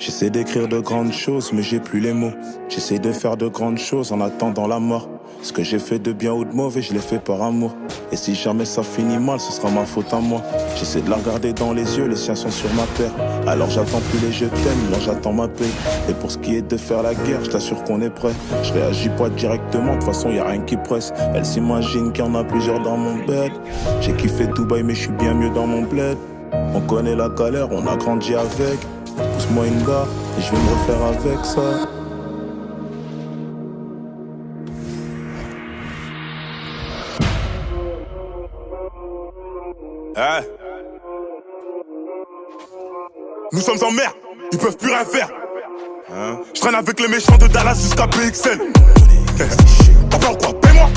J'essaie d'écrire de grandes choses, mais j'ai plus les mots. J'essaie de faire de grandes choses en attendant la mort. Ce que j'ai fait de bien ou de mauvais, je l'ai fait par amour. Et si jamais ça finit mal, ce sera ma faute à moi. J'essaie de la regarder dans les yeux, les siens sont sur ma terre. Alors j'attends plus les je t'aime, là j'attends ma paix. Et pour ce qui est de faire la guerre, je t'assure qu'on est prêt. Je réagis pas directement, de toute façon y a rien qui presse. Elle s'imagine qu'il y en a plusieurs dans mon bed. J'ai kiffé Dubaï mais je suis bien mieux dans mon bled. On connaît la galère, on a grandi avec. Pousse-moi une barre et je vais me refaire avec ça. Hey. Nous sommes en mer, ils peuvent plus rien faire. Je traîne avec les méchants de Dallas jusqu'à PXL. T'as peur quoi? Paie-moi.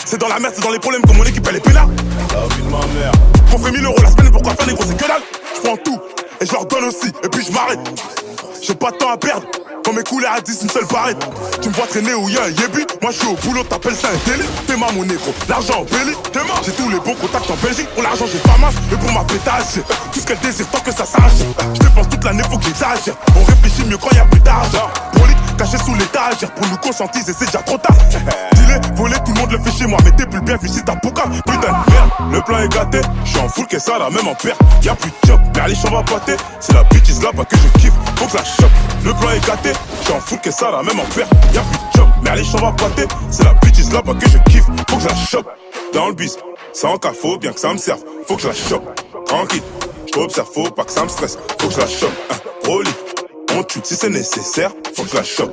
C'est dans la merde, c'est dans les problèmes que mon équipe elle est pénale. La vie de ma mère. Qu'on fait 1000 € la semaine, pourquoi faire les gros c'est que dalle. Je prends tout et je leur donne aussi, et puis je m'arrête. J'ai pas de temps à perdre. Quand mes couleurs à 10, une seule barrette. Tu me vois traîner où y'a un yébi. Moi je suis au boulot, t'appelles ça un délit. T'es ma mon négro, l'argent en belly. J'ai tous les bons contacts en Belgique. Pour l'argent j'ai pas masse, et pour ma pétage j'ai tout ce qu'elle désire tant que ça s'arrache. Je dépense toute l'année, faut que j'exagère. On réfléchit mieux quand y'a plus d'argent. Brolique, caché sous l'étagère. Pour nous conscientiser c'est déjà trop tard. Dis-les, voler, tout le monde le fait chez moi. Mais t'es plus bienvenu si t'as pouca. Putain de merde, le plan est gâté. Je suis en full que ça la même en perte. Y'a plus de job, mais allez j'en va pâter. C'est la bitch là-bas que je kiffe, faut que je la chope. Le plan est gâté, j'en fous que ça la même en perte. Y'a plus de job, mais allez j'en va pâter. C'est la bitch là-bas que je kiffe, faut que je la chope. Dans le bis, sans cas, faut bien que ça me serve. Faut que je la chope, tranquille. J't'observe, faut pas que ça me stresse. Faut que je la chope, au lit. On tue si c'est nécessaire, faut que je la chope.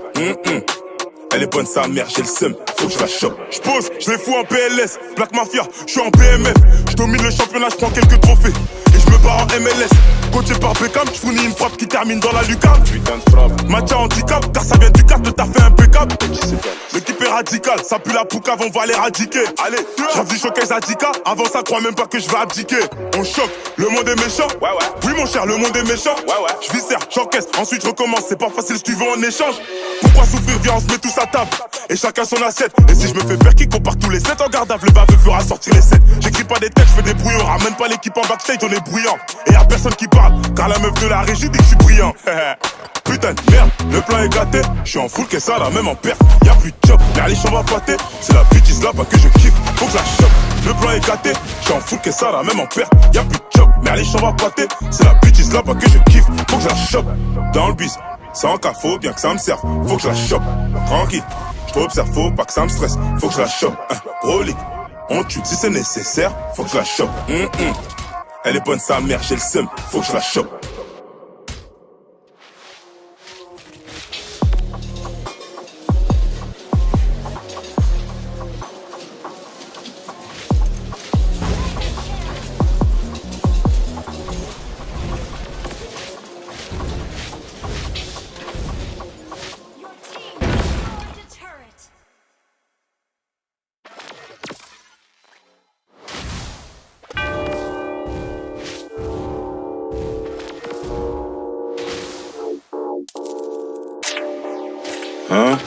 Elle est bonne sa mère, j'ai le seum, faut que je la chope. J'pose, je les fous en PLS, Black Mafia, j'suis en BMF. J'domine le championnat, j'prends quelques trophées. Et j'me barre en MLS. Coaché par Beckham, j'fournis une frappe qui termine dans la lucarne. Putain de frappe. Match à handicap, car ça vient du cap, t'as fait impeccable. L'équipe est radicale, ça pue la poucave, on va l'éradiquer. Allez, j'rêve du showcase à 10K, avant ça crois même pas que je vais abdiquer. On choque, le monde est méchant. Ouais. Oui mon cher, le monde est méchant. Ouais. J'viscère, j'encaisse, ensuite je recommence, c'est pas facile si tu veux en échange. Pourquoi souffrir, viens on se met tous à table. Et chacun son assiette. Et si je me fais perquis, qu'on part tous les 7 en garde à le baveux fera sortir les 7. J'écris pas des textes, je fais des brouillons. Ramène pas l'équipe en backstage, on est bruyant. Et y'a personne qui parle, car la meuf de la régie dit que je suis brillant. Putain de merde, le plan est gâté. J'suis en full que ça la même en perte. Y'a plus de job, mais allez j'en va pâter. C'est la bitch là-bas que je kiffe, faut que je la chope. Le plan est gâté, j'suis en full que ça la même en perte. Y'a plus de job, mais allez j'en va pâter. C'est la bitch là-bas que je kiffe, faut que je la chope. Dans le bis, sans cas, faut bien que ça me serve. Faut que je la chope, tranquille. J't'observe, faut pas que ça me stresse. Faut que je la chope, brolique. On tue si c'est nécessaire, faut que je la chope. Elle est bonne sa mère, j'ai le seum, faut que je la chope. Hein?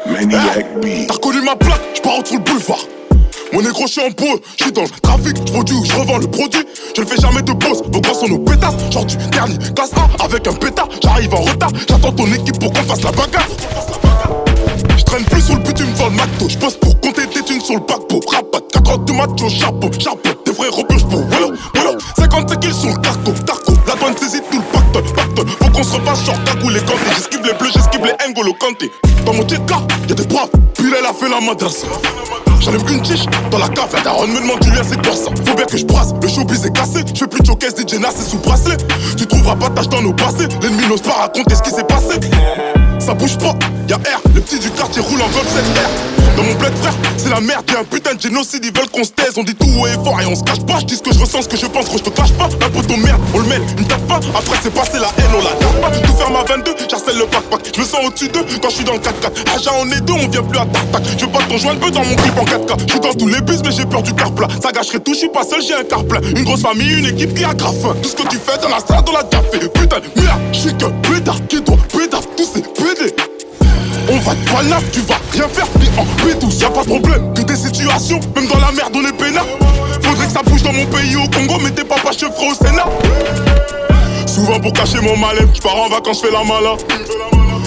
Maniac B. T'as reconnu ma plaque, j'pars autour le boulevard. Mon négro, j'suis en pause, j'suis dans le trafic, j'produis ou j'revends le produit. Je ne fais jamais de pause, vos grands sont nos pétasses. Genre du dernier, classe A avec un pétard. J'arrive en retard, j'attends ton équipe pour qu'on fasse la bagarre. J'traîne plus sur le but, tu me vends le McDo. J'pose pour compter des thunes sur le paquebot. Rapat, 42 macho, chapeau, des vrais rebelles pour Wallo, 50 kills sur le carco. La douane saisit tout le pactole. Faut qu'on se refasse genre cagou les gantés. J'esquive les bleus, j'esquive les N'Golo Kanté. Dans mon jet car, y'a des braves, puis elle a fait la madrasse. J'allume une chiche dans la cave, la daronne me demande du lien, c'est quoi ça? Faut bien que je brasse, le showbiz est cassé. Je fais plus de showcase, DJ Nas c'est sous bracelet. Tu trouveras pas tâche dans nos passés. L'ennemi n'ose pas raconter ce qui s'est passé. Ça bouge pas, y'a R, le petit du quartier roule en Golf 7R. Dans mon bled frère, c'est la merde, y'a un putain de génocide, ils veulent qu'on se taise. On dit tout haut et fort et on se cache pas. Je dis ce que je ressens, ce que je pense, gros je te cache pas. Un poteau merde, on le mêle, une tape pas. Après c'est passé la haine, on la tape pas. Tout ferme à 22, j'harcèle le pack-pack. Je me sens au-dessus d'eux quand je suis dans le 4x4. Agent on est deux, on vient plus à tac tac. Je veux pas ton joint le dans mon clip en 4K. Je suis dans tous les bus mais j'ai peur du car plat. Ça gâcherait tout, je suis pas seul, j'ai un car plein. Une grosse famille, une équipe qui a grave faim. Tout ce que tu fais dans la strade, on l'a déjà fait. Putain, mira, je suis qu'un pédard qui doit pédard tous ces PD. On va te poignard, tu vas rien faire, t'es en P12, y'a pas de problème. Que des situations, même dans la merde on est peinard. Faudrait que ça bouge dans mon pays au Congo, mais t'es papa chevre au Sénat. Souvent pour cacher mon mal-être, j'pars en vacances, j'fais la mala.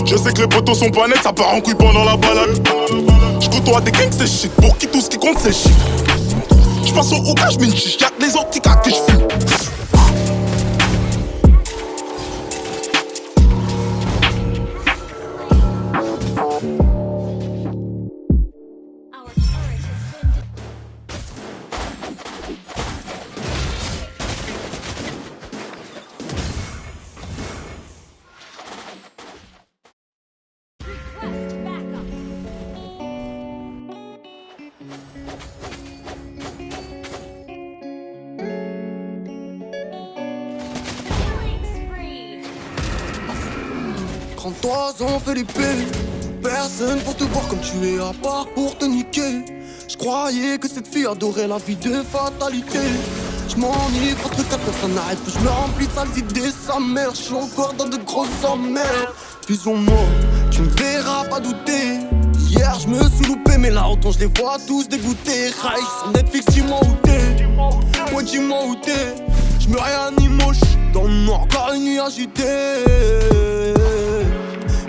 Je sais que les potos sont pas nets, ça part en couille pendant la balade. J'côtoie des gangs, c'est shit, pour qui tout ce qui compte c'est shit. J'passe au hookah, j'mets une chiche, y'a que les antiques que j'fume. Ans, Felipe, personne pour te voir comme tu es à part pour te niquer. Je croyais que cette fille adorait la vie de fatalité. Je m'enivre entre quatre personnes, n'arrête que je me remplis de sales idées. Sa mère, je suis encore dans de grosses emmerdes. Vision-moi, tu me verras pas douter. Hier je me suis loupé, mais là autant je les vois tous dégoûtés. Reich sur Netflix, dis-moi où t'es. Ouais, dis-moi où t'es. Je me réanime moche, dans le noir, encore une nuit agitée.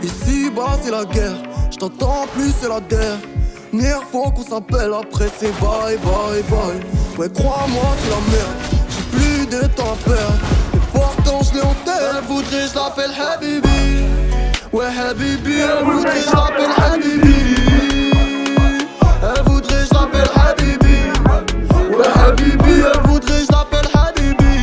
Ici-bas c'est la guerre, je t'entends plus c'est la dernière fois qu'on s'appelle, après c'est bye bye bye. Ouais crois-moi c'est la merde, j'ai plus de temps à perdre. Et pourtant je l'ai en tête. Elle voudrait je l'appelle Habibi. Ouais Habibi, elle voudrait je l'appelle Habibi. Elle voudrait je l'appelle Habibi. Ouais Habibi, elle voudrait je l'appelle Habibi.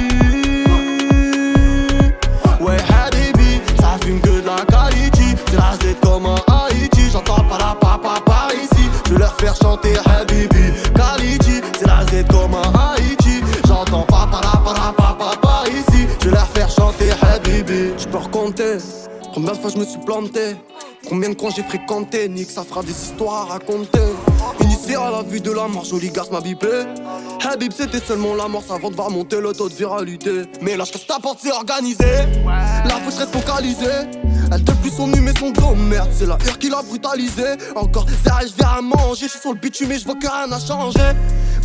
Ouais Habibi, ça fume que de la qualité. C'est la Z comme un Haïti, j'entends pas la papa par ici. Je vais leur faire chanter Habibi, Khalidi. C'est la Z comme un Haïti, j'entends pas la papa par ici. Je vais leur faire chanter Habibi. Je peux raconter combien de fois je me suis planté, combien de coins j'ai fréquenté. Nick, ça fera des histoires à raconter. Initié à la vue de la mort, joli garce m'a bipé. Habib c'était seulement l'amorce avant de voir monter le taux de viralité. Mais là je casse ta porte, c'est organisé. La fauche reste focalisée. Elle depuis son nu mais son dos, merde, c'est la hure qui l'a brutalisé. Encore ça je viens à manger, je suis sur le bitume mais je vois que rien n'a changé.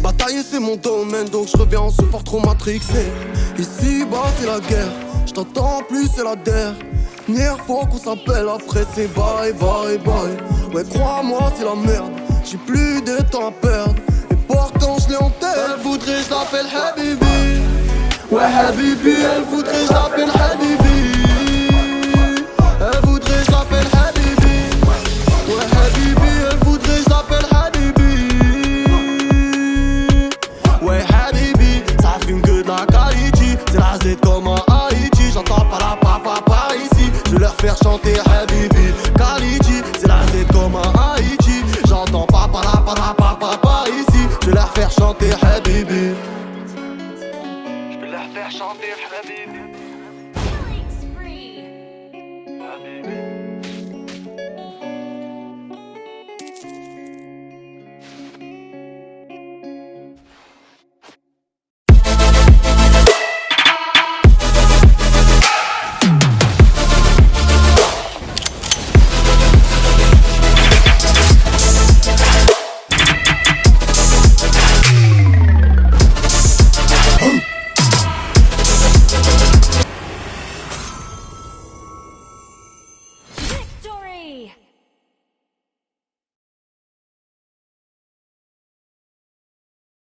Batailler c'est mon domaine, donc je reviens en support trop matrixé. Ici bas c'est la guerre, je t'entends plus c'est la dernière fois qu'on s'appelle, après c'est bye bye bye. Ouais crois-moi c'est la merde, j'ai plus de temps à perdre. Et pourtant je l'ai en tête. Elle voudrait je l'appelle Habibi. Ouais Habibi, elle voudrait je l'appelle Habibi. Elle voudrait je l'appelle Habibi. Ouais Habibi, elle voudrait je l'appelle Habibi. Ouais Habibi, ça fume que de la qualité. C'est la Z comme un Haïti, j'entends pas la papa par ici. Je vais leur faire chanter Habibi, Khalidi. C'est la Z comme un Haïti, j'entends pas la papa par ici. Je vais leur faire chanter Habibi. Je vais leur faire chanter Habibi.